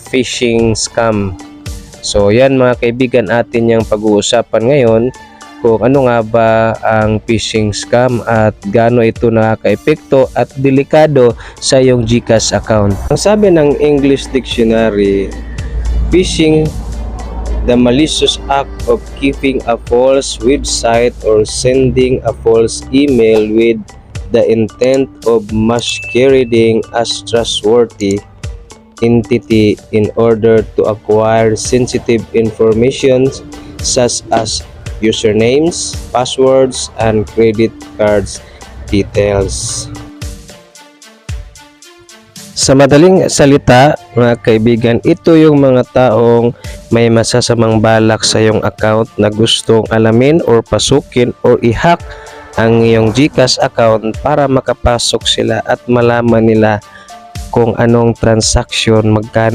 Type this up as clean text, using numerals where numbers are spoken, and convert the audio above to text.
phishing scam. So yan mga kaibigan, atin yung pag-uusapan ngayon kung ano nga ba ang phishing scam at gaano ito nakaka-epekto at delikado sa iyong GCash account. Ang sabi ng English Dictionary, phishing, the malicious act of keeping a false website or sending a false email with the intent of masquerading as trustworthy entity in order to acquire sensitive information such as usernames, passwords, and credit cards details. Sa madaling salita, mga kaibigan, ito yung mga taong may masasamang balak sa iyong account na gustong alamin or pasukin or i-hack ang iyong GCash account para makapasok sila at malaman nila kung anong transaction, magkano